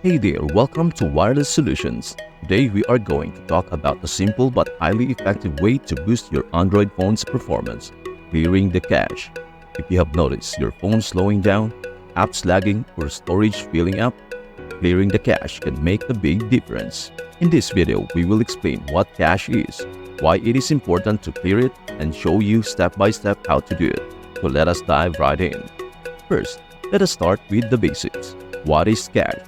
Hey there, welcome to Wireless Solutions. Today we are going to talk about a simple but highly effective way to boost your Android phone's performance, clearing the cache. If you have noticed your phone slowing down, apps lagging, or storage filling up, clearing the cache can make a big difference. In this video, we will explain what cache is, why it is important to clear it, and show you step by step how to do it. So let us dive right in. First, let us start with the basics. What is cache?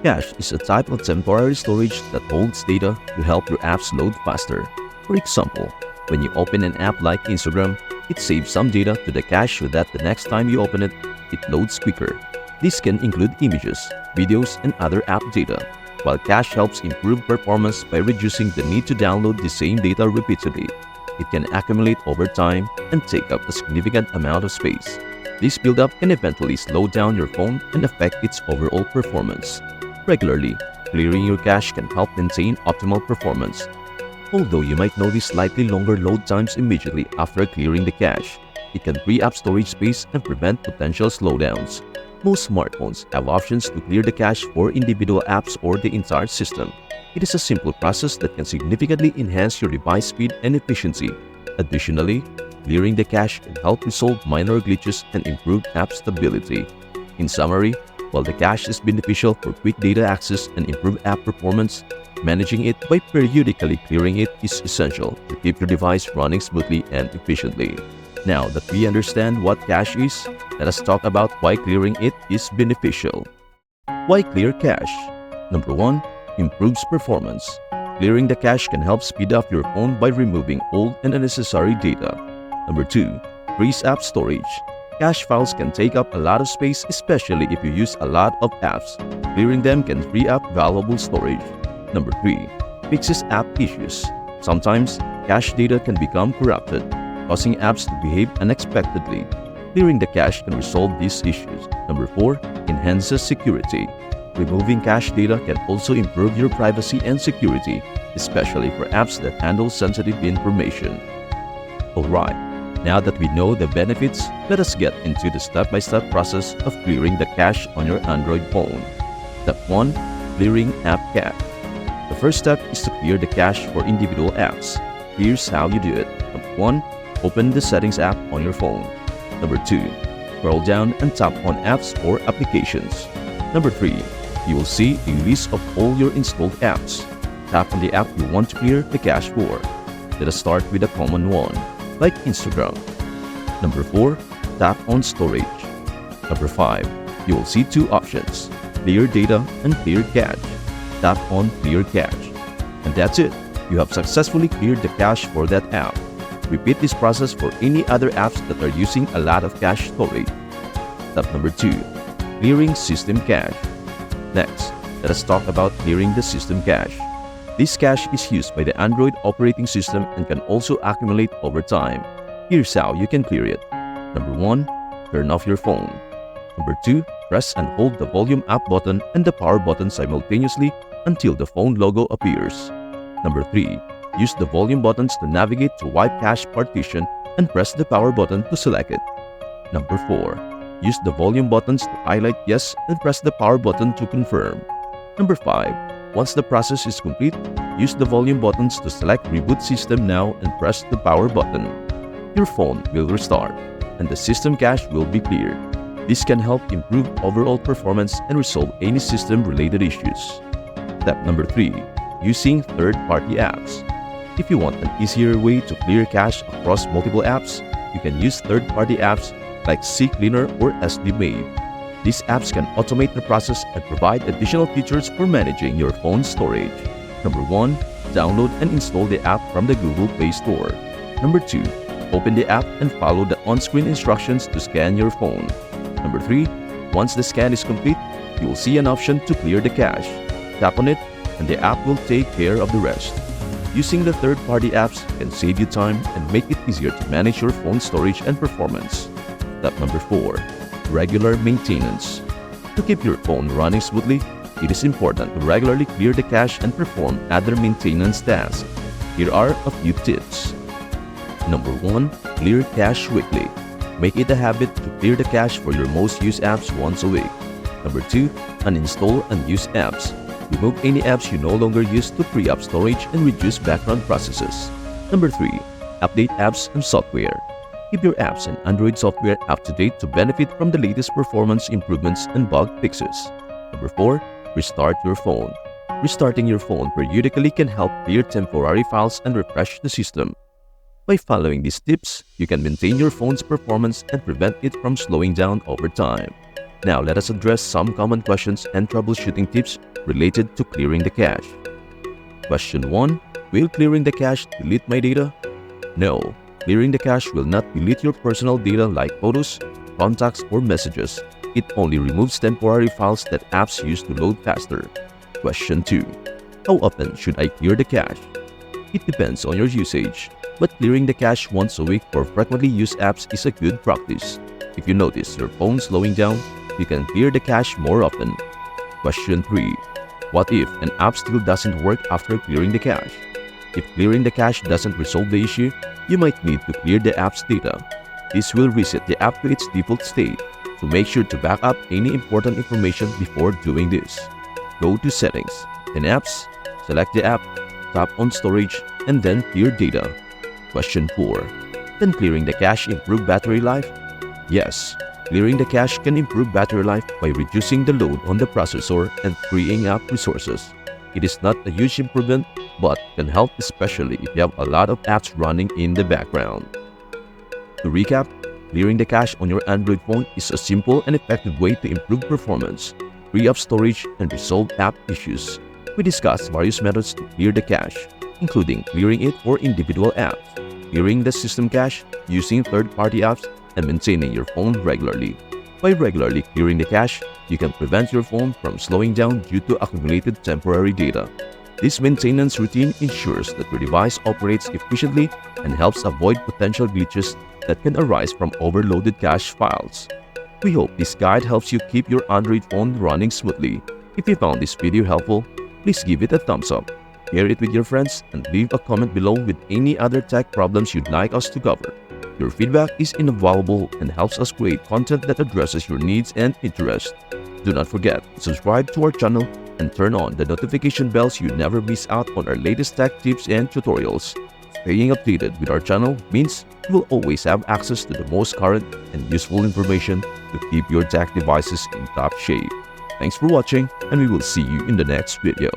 Cache is a type of temporary storage that holds data to help your apps load faster. For example, when you open an app like Instagram, it saves some data to the cache so that the next time you open it, it loads quicker. This can include images, videos, and other app data, while cache helps improve performance by reducing the need to download the same data repeatedly. It can accumulate over time and take up a significant amount of space. This buildup can eventually slow down your phone and affect its overall performance. Regularly, clearing your cache can help maintain optimal performance. Although you might notice slightly longer load times immediately after clearing the cache, it can free up storage space and prevent potential slowdowns. Most smartphones have options to clear the cache for individual apps or the entire system. It is a simple process that can significantly enhance your device speed and efficiency. Additionally, clearing the cache can help resolve minor glitches and improve app stability. In summary, while the cache is beneficial for quick data access and improved app performance, managing it by periodically clearing it is essential to keep your device running smoothly and efficiently. Now that we understand what cache is, let us talk about why clearing it is beneficial. Why clear cache? Number 1. Improves performance. Clearing the cache can help speed up your phone by removing old and unnecessary data. Number 2. Frees app storage. Cache files can take up a lot of space, especially if you use a lot of apps. Clearing them can free up valuable storage. Number 3. Fixes app issues. Sometimes, cache data can become corrupted, causing apps to behave unexpectedly. Clearing the cache can resolve these issues. Number 4. Enhances security. Removing cache data can also improve your privacy and security, especially for apps that handle sensitive information. Alright. Now that we know the benefits, let us get into the step-by-step process of clearing the cache on your Android phone. Step 1. Clearing app cache. The first step is to clear the cache for individual apps. Here's how you do it. Number 1. Open the Settings app on your phone. Number 2. Scroll down and tap on Apps or Applications. Number 3. You will see a list of all your installed apps. Tap on the app you want to clear the cache for. Let us start with a common one, like Instagram. Number 4. Tap on Storage. Number 5. You will see two options, Clear Data and Clear Cache. Tap on Clear Cache. And that's it. You have successfully cleared the cache for that app. Repeat this process for any other apps that are using a lot of cache storage. Step number 2. Clearing System Cache. Next, let us talk about clearing the system cache. This cache is used by the Android operating system and can also accumulate over time. Here's how you can clear it. Number 1. Turn off your phone. Number 2. Press and hold the volume up button and the power button simultaneously until the phone logo appears. Number 3. Use the volume buttons to navigate to wipe cache partition and press the power button to select it. Number 4. Use the volume buttons to highlight yes and press the power button to confirm. Number 5. Once the process is complete, use the volume buttons to select Reboot System Now and press the power button. Your phone will restart, and the system cache will be cleared. This can help improve overall performance and resolve any system-related issues. Step number 3. Using third-party apps. If you want an easier way to clear cache across multiple apps, you can use third-party apps like CCleaner or SDMave. These apps can automate the process and provide additional features for managing your phone's storage. Number 1. Download and install the app from the Google Play Store. Number 2. Open the app and follow the on-screen instructions to scan your phone. Number 3. Once the scan is complete, you will see an option to clear the cache. Tap on it, and the app will take care of the rest. Using the third-party apps can save you time and make it easier to manage your phone storage and performance. Step number 4. Regular maintenance. To keep your phone running smoothly, it is important to regularly clear the cache and perform other maintenance tasks. Here are a few tips. Number 1. Clear cache weekly. Make it a habit to clear the cache for your most used apps once a week. Number 2. Uninstall unused apps. Remove any apps you no longer use to free up storage and reduce background processes. Number 3. Update apps and software. Keep your apps and Android software up to date to benefit from the latest performance improvements and bug fixes. Number 4. Restart your phone. Restarting your phone periodically can help clear temporary files and refresh the system. By following these tips, you can maintain your phone's performance and prevent it from slowing down over time. Now let us address some common questions and troubleshooting tips related to clearing the cache. Question 1. Will clearing the cache delete my data? No, clearing the cache will not delete your personal data like photos, contacts, or messages. It only removes temporary files that apps use to load faster. Question 2. How often should I clear the cache? It depends on your usage, but clearing the cache once a week for frequently used apps is a good practice. If you notice your phone slowing down, you can clear the cache more often. Question 3. What if an app still doesn't work after clearing the cache? If clearing the cache doesn't resolve the issue, you might need to clear the app's data. This will reset the app to its default state, so make sure to back up any important information before doing this. Go to Settings, then Apps, select the app, tap on Storage, and then Clear Data. Question 4. Can clearing the cache improve battery life? Yes, clearing the cache can improve battery life by reducing the load on the processor and freeing up resources. It is not a huge improvement, but can help especially if you have a lot of apps running in the background. To recap, clearing the cache on your Android phone is a simple and effective way to improve performance, free up storage, and resolve app issues. We discussed various methods to clear the cache, including clearing it for individual apps, clearing the system cache using third-party apps, and maintaining your phone regularly. By regularly clearing the cache, you can prevent your phone from slowing down due to accumulated temporary data. This maintenance routine ensures that your device operates efficiently and helps avoid potential glitches that can arise from overloaded cache files. We hope this guide helps you keep your Android phone running smoothly. If you found this video helpful, please give it a thumbs up, share it with your friends, and leave a comment below with any other tech problems you'd like us to cover. Your feedback is invaluable and helps us create content that addresses your needs and interests. Do not forget to subscribe to our channel and turn on the notification bells so you never miss out on our latest tech tips and tutorials. Staying updated with our channel means you will always have access to the most current and useful information to keep your tech devices in top shape. Thanks for watching, and we will see you in the next video.